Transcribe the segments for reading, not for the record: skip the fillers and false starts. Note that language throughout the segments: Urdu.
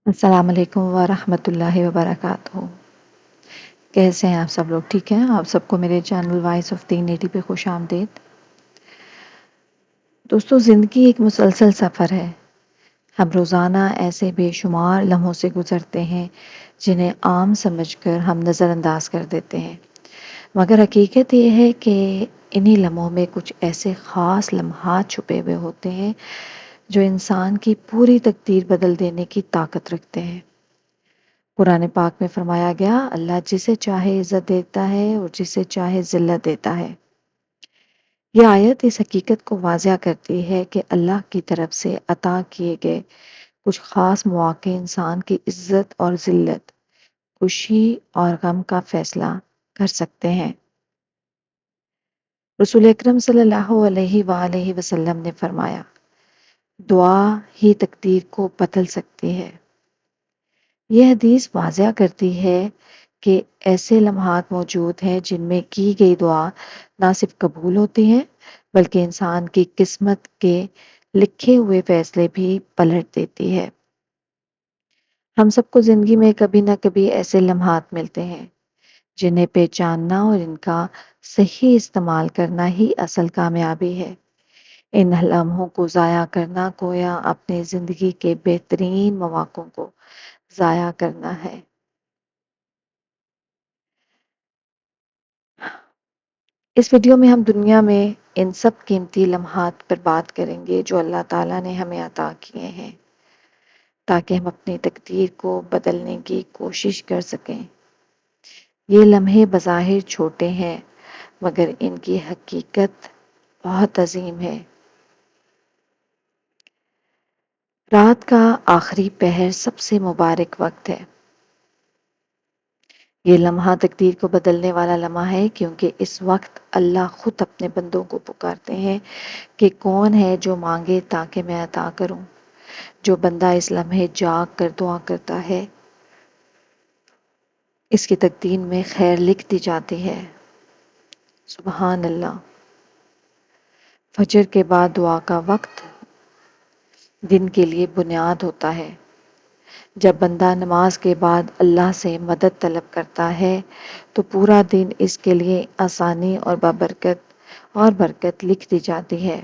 السلام علیکم ورحمۃ اللہ وبرکاتہ۔ کیسے ہیں آپ سب لوگ؟ ٹھیک ہیں آپ سب کو میرے چینل وائس آف 380 پہ خوش آمدید۔ دوستو، زندگی ایک مسلسل سفر ہے۔ ہم روزانہ ایسے بے شمار لمحوں سے گزرتے ہیں جنہیں عام سمجھ کر ہم نظر انداز کر دیتے ہیں، مگر حقیقت یہ ہے کہ انہی لمحوں میں کچھ ایسے خاص لمحات چھپے ہوئے ہوتے ہیں جو انسان کی پوری تقدیر بدل دینے کی طاقت رکھتے ہیں۔ قرآن پاک میں فرمایا گیا، اللہ جسے چاہے عزت دیتا ہے اور جسے چاہے ذلت دیتا ہے۔ یہ آیت اس حقیقت کو واضح کرتی ہے کہ اللہ کی طرف سے عطا کیے گئے کچھ خاص مواقع انسان کی عزت اور ذلت، خوشی اور غم کا فیصلہ کر سکتے ہیں۔ رسول اکرم صلی اللہ علیہ وآلہ وسلم نے فرمایا، دعا ہی تقدیر کو بدل سکتی ہے۔ یہ حدیث واضح کرتی ہے کہ ایسے لمحات موجود ہیں جن میں کی گئی دعا نہ صرف قبول ہوتی ہے بلکہ انسان کی قسمت کے لکھے ہوئے فیصلے بھی پلٹ دیتی ہے۔ ہم سب کو زندگی میں کبھی نہ کبھی ایسے لمحات ملتے ہیں جنہیں پہچاننا اور ان کا صحیح استعمال کرنا ہی اصل کامیابی ہے۔ ان لمحوں کو ضائع کرنا گویا اپنے زندگی کے بہترین مواقع کو ضائع کرنا ہے۔ اس ویڈیو میں ہم دنیا میں ان سب قیمتی لمحات پر بات کریں گے جو اللہ تعالیٰ نے ہمیں عطا کیے ہیں تاکہ ہم اپنی تقدیر کو بدلنے کی کوشش کر سکیں۔ یہ لمحے بظاہر چھوٹے ہیں مگر ان کی حقیقت بہت عظیم ہے۔ رات کا آخری پہر سب سے مبارک وقت ہے۔ یہ لمحہ تقدیر کو بدلنے والا لمحہ ہے کیونکہ اس وقت اللہ خود اپنے بندوں کو پکارتے ہیں کہ کون ہے جو مانگے تاکہ میں عطا کروں۔ جو بندہ اس لمحے جاگ کر دعا کرتا ہے اس کی تقدیر میں خیر لکھ دی جاتی ہے۔ سبحان اللہ۔ فجر کے بعد دعا کا وقت دن کے لیے بنیاد ہوتا ہے۔ جب بندہ نماز کے بعد اللہ سے مدد طلب کرتا ہے تو پورا دن اس کے لیے آسانی اور برکت لکھ دی جاتی ہے۔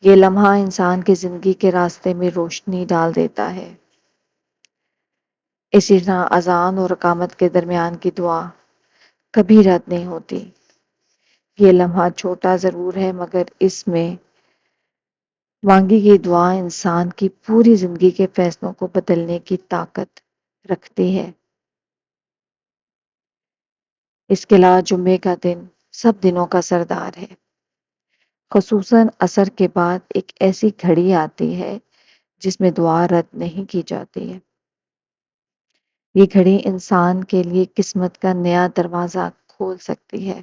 یہ لمحہ انسان کی زندگی کے راستے میں روشنی ڈال دیتا ہے۔ اسی طرح اذان اور اقامت کے درمیان کی دعا کبھی رد نہیں ہوتی۔ یہ لمحہ چھوٹا ضرور ہے مگر اس میں مانگی گئی دعا انسان کی پوری زندگی کے فیصلوں کو بدلنے کی طاقت رکھتی ہے۔ اس کے علاوہ جمعے کا دن سب دنوں کا سردار ہے۔ خصوصاً عصر کے بعد ایک ایسی گھڑی آتی ہے جس میں دعا رد نہیں کی جاتی ہے۔ یہ گھڑی انسان کے لیے قسمت کا نیا دروازہ کھول سکتی ہے۔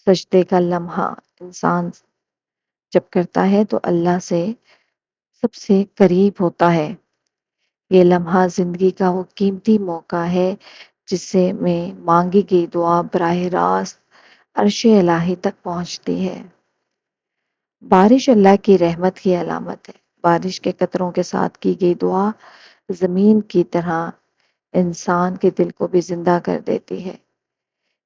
سجدے کا لمحہ انسان جب کرتا ہے تو اللہ سے سب سے قریب ہوتا ہے۔ یہ لمحہ زندگی کا وہ قیمتی موقع ہے جس سے میں مانگی گئی دعا براہ راست عرش الہی تک پہنچتی ہے۔ بارش اللہ کی رحمت کی علامت ہے۔ بارش کے قطروں کے ساتھ کی گئی دعا زمین کی طرح انسان کے دل کو بھی زندہ کر دیتی ہے۔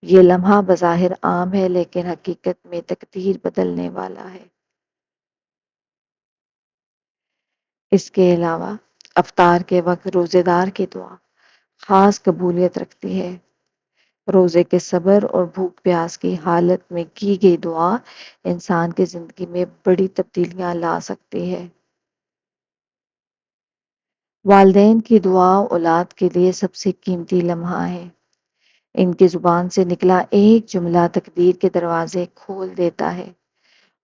یہ لمحہ بظاہر عام ہے لیکن حقیقت میں تقدیر بدلنے والا ہے۔ اس کے علاوہ افطار کے وقت روزے دار کی دعا خاص قبولیت رکھتی ہے۔ روزے کے صبر اور بھوک پیاس کی حالت میں کی گئی دعا انسان کی زندگی میں بڑی تبدیلیاں لا سکتی ہے۔ والدین کی دعا اولاد کے لیے سب سے قیمتی لمحہ ہے۔ ان کی زبان سے نکلا ایک جملہ تقدیر کے دروازے کھول دیتا ہے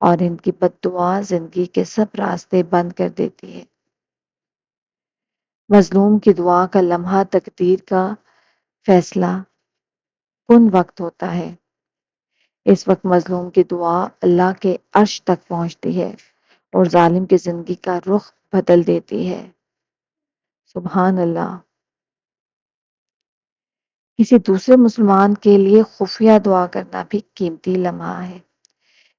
اور ان کی بد دعا زندگی کے سب راستے بند کر دیتی ہے۔ مظلوم کی دعا کا لمحہ تقدیر کا فیصلہ کن وقت ہوتا ہے۔ اس وقت مظلوم کی دعا اللہ کے عرش تک پہنچتی ہے اور ظالم کی زندگی کا رخ بدل دیتی ہے۔ سبحان اللہ۔ کسی دوسرے مسلمان کے لیے خفیہ دعا کرنا بھی قیمتی لمحہ ہے۔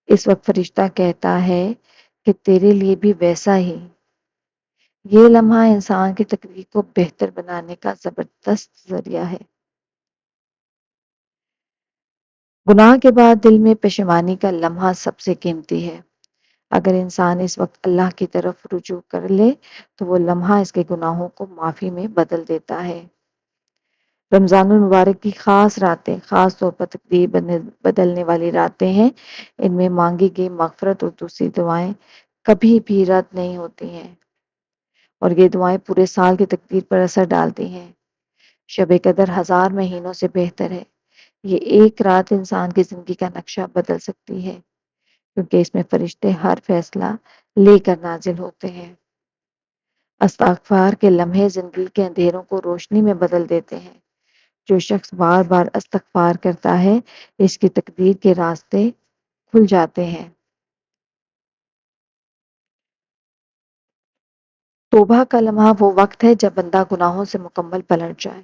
اس وقت فرشتہ کہتا ہے کہ تیرے لیے بھی ویسا ہی یہ لمحہ انسان کی تقدیر کو بہتر بنانے کا زبردست ذریعہ ہے۔ گناہ کے بعد دل میں پشیمانی کا لمحہ سب سے قیمتی ہے۔ اگر انسان اس وقت اللہ کی طرف رجوع کر لے تو وہ لمحہ اس کے گناہوں کو معافی میں بدل دیتا ہے۔ رمضان المبارک کی خاص راتیں خاص طور پر تقدیر بدلنے والی راتیں ہیں۔ ان میں مانگی گئی مغفرت اور دوسری دعائیں کبھی بھی رد نہیں ہوتی ہیں، اور یہ دعائیں پورے سال کی تقدیر پر اثر ڈالتی ہیں۔ شب قدر ہزار مہینوں سے بہتر ہے۔ یہ ایک رات انسان کی زندگی کا نقشہ بدل سکتی ہے، کیونکہ اس میں فرشتے ہر فیصلہ لے کر نازل ہوتے ہیں۔ استغفار کے لمحے زندگی کے اندھیروں کو روشنی میں بدل دیتے ہیں۔ جو شخص بار بار استغفار کرتا ہے اس کی تقدیر کے راستے کھل جاتے ہیں۔ توبہ کا لمحہ وہ وقت ہے جب بندہ گناہوں سے مکمل پلٹ جائے۔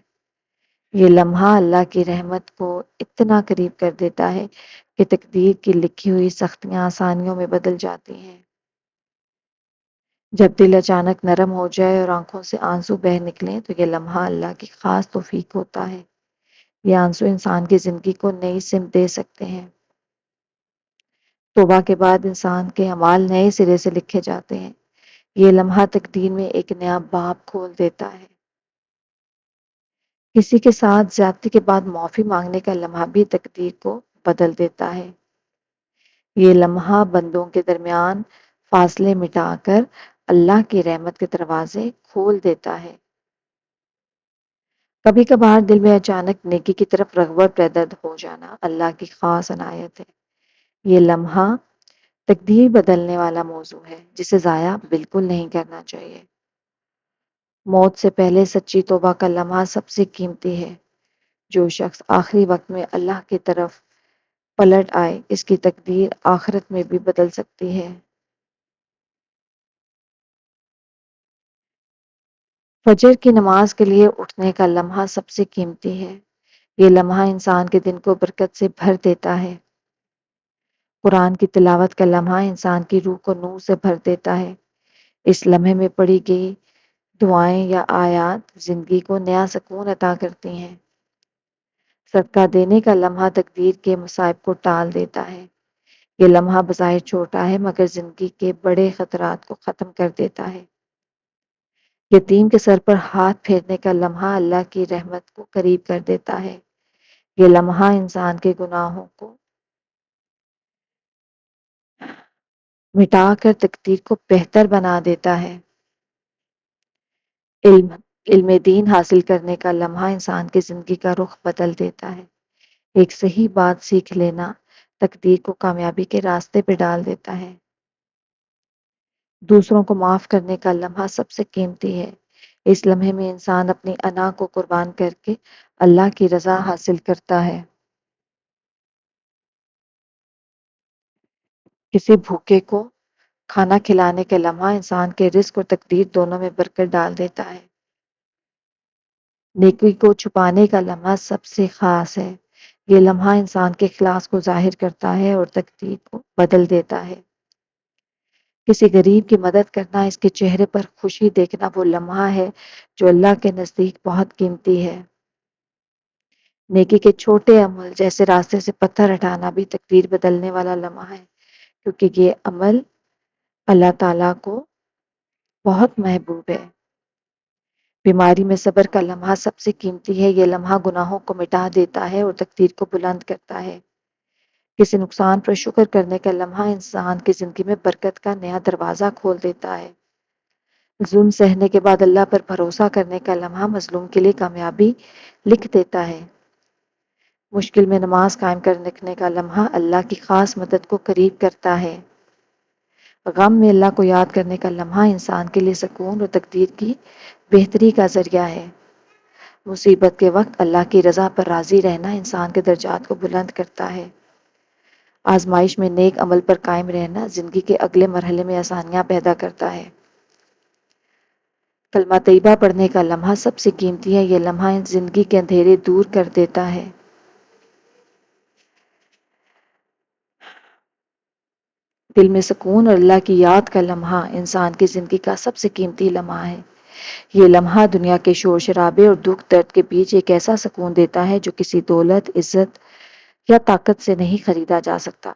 یہ لمحہ اللہ کی رحمت کو اتنا قریب کر دیتا ہے کہ تقدیر کی لکھی ہوئی سختیاں آسانیوں میں بدل جاتی ہیں۔ جب دل اچانک نرم ہو جائے اور آنکھوں سے آنسو بہہ نکلیں تو یہ لمحہ اللہ کی خاص توفیق ہوتا ہے۔ یہ آنسو انسان کی زندگی کو نئی سمت دے سکتے ہیں۔ توبہ کے بعد انسان کے اعمال نئے سرے سے لکھے جاتے ہیں۔ یہ لمحہ تقدیر میں ایک نیا باب کھول دیتا ہے۔ کسی کے ساتھ زیادتی کے بعد معافی مانگنے کا لمحہ بھی تقدیر کو بدل دیتا ہے۔ یہ لمحہ بندوں کے درمیان فاصلے مٹا کر اللہ کی رحمت کے دروازے کھول دیتا ہے۔ کبھی کبھار دل میں اچانک نیکی کی طرف رغبت پیدا ہو جانا اللہ کی خاص عنایت ہے۔ یہ لمحہ تقدیر بدلنے والا موضوع ہے جسے ضائع بالکل نہیں کرنا چاہیے۔ موت سے پہلے سچی توبہ کا لمحہ سب سے قیمتی ہے۔ جو شخص آخری وقت میں اللہ کی طرف پلٹ آئے اس کی تقدیر آخرت میں بھی بدل سکتی ہے۔ فجر کی نماز کے لیے اٹھنے کا لمحہ سب سے قیمتی ہے۔ یہ لمحہ انسان کے دن کو برکت سے بھر دیتا ہے۔ قرآن کی تلاوت کا لمحہ انسان کی روح کو نور سے بھر دیتا ہے۔ اس لمحے میں پڑھی گئی دعائیں یا آیات زندگی کو نیا سکون عطا کرتی ہیں۔ صدقہ دینے کا لمحہ تقدیر کے مصائب کو ٹال دیتا ہے۔ یہ لمحہ بظاہر چھوٹا ہے مگر زندگی کے بڑے خطرات کو ختم کر دیتا ہے۔ یتیم کے سر پر ہاتھ پھیرنے کا لمحہ اللہ کی رحمت کو قریب کر دیتا ہے۔ یہ لمحہ انسان کے گناہوں کو مٹا کر تقدیر کو بہتر بنا دیتا ہے۔ علم دین حاصل کرنے کا لمحہ انسان کی زندگی کا رخ بدل دیتا ہے۔ ایک صحیح بات سیکھ لینا تقدیر کو کامیابی کے راستے پہ ڈال دیتا ہے۔ دوسروں کو معاف کرنے کا لمحہ سب سے قیمتی ہے۔ اس لمحے میں انسان اپنی انا کو قربان کر کے اللہ کی رضا حاصل کرتا ہے۔ کسی بھوکے کو کھانا کھلانے کا لمحہ انسان کے رزق اور تقدیر دونوں میں برکت ڈال دیتا ہے۔ نیکی کو چھپانے کا لمحہ سب سے خاص ہے۔ یہ لمحہ انسان کے اخلاص کو ظاہر کرتا ہے اور تقدیر کو بدل دیتا ہے۔ کسی غریب کی مدد کرنا اس کے چہرے پر خوشی دیکھنا وہ لمحہ ہے جو اللہ کے نزدیک بہت قیمتی ہے۔ نیکی کے چھوٹے عمل جیسے راستے سے پتھر ہٹانا بھی تقدیر بدلنے والا لمحہ ہے، کیونکہ یہ عمل اللہ تعالیٰ کو بہت محبوب ہے۔ بیماری میں صبر کا لمحہ سب سے قیمتی ہے۔ یہ لمحہ گناہوں کو مٹا دیتا ہے اور تقدیر کو بلند کرتا ہے۔ کسی نقصان پر شکر کرنے کا لمحہ انسان کی زندگی میں برکت کا نیا دروازہ کھول دیتا ہے۔ ظلم سہنے کے بعد اللہ پر بھروسہ کرنے کا لمحہ مظلوم کے لیے کامیابی لکھ دیتا ہے۔ مشکل میں نماز قائم کرنے کا لمحہ اللہ کی خاص مدد کو قریب کرتا ہے۔ غم میں اللہ کو یاد کرنے کا لمحہ انسان کے لیے سکون اور تقدیر کی بہتری کا ذریعہ ہے۔ مصیبت کے وقت اللہ کی رضا پر راضی رہنا انسان کے درجات کو بلند کرتا ہے۔ آزمائش میں نیک عمل پر قائم رہنا زندگی کے اگلے مرحلے میں آسانیاں پیدا کرتا ہے۔ کلمہ طیبہ پڑھنے کا لمحہ سب سے قیمتی ہے۔ یہ لمحہ زندگی کے اندھیرے دور کر دیتا ہے۔ دل میں سکون اور اللہ کی یاد کا لمحہ انسان کی زندگی کا سب سے قیمتی لمحہ ہے۔ یہ لمحہ دنیا کے شور شرابے اور دکھ درد کے بیچ ایک ایسا سکون دیتا ہے جو کسی دولت، عزت یا طاقت سے نہیں خریدا جا سکتا۔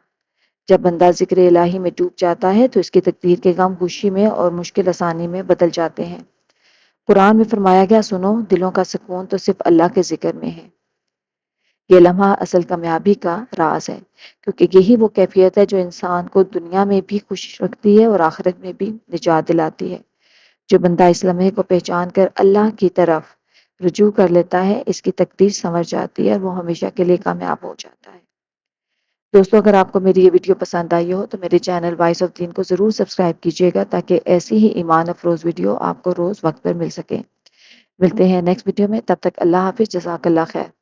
جب بندہ ذکر الہی میں ڈوب جاتا ہے تو اس کی تقدیر کے غم خوشی میں اور مشکل آسانی میں بدل جاتے ہیں۔ قرآن میں فرمایا گیا، سنو، دلوں کا سکون تو صرف اللہ کے ذکر میں ہے۔ یہ لمحہ اصل کامیابی کا راز ہے، کیونکہ یہی وہ کیفیت ہے جو انسان کو دنیا میں بھی خوش رکھتی ہے اور آخرت میں بھی نجات دلاتی ہے۔ جو بندہ اس لمحے کو پہچان کر اللہ کی طرف رجوع کر لیتا ہے، اس کی تقدیر سنور جاتی ہے اور وہ ہمیشہ کے لیے کامیاب ہو جاتا ہے۔ دوستو، اگر آپ کو میری یہ ویڈیو پسند آئی ہو تو میرے چینل وائس آف دین کو ضرور سبسکرائب کیجیے گا تاکہ ایسی ہی ایمان افروز ویڈیو آپ کو روز وقت پر مل سکے۔ ملتے ہیں نیکسٹ ویڈیو میں، تب تک اللہ حافظ، جزاک اللہ خیر۔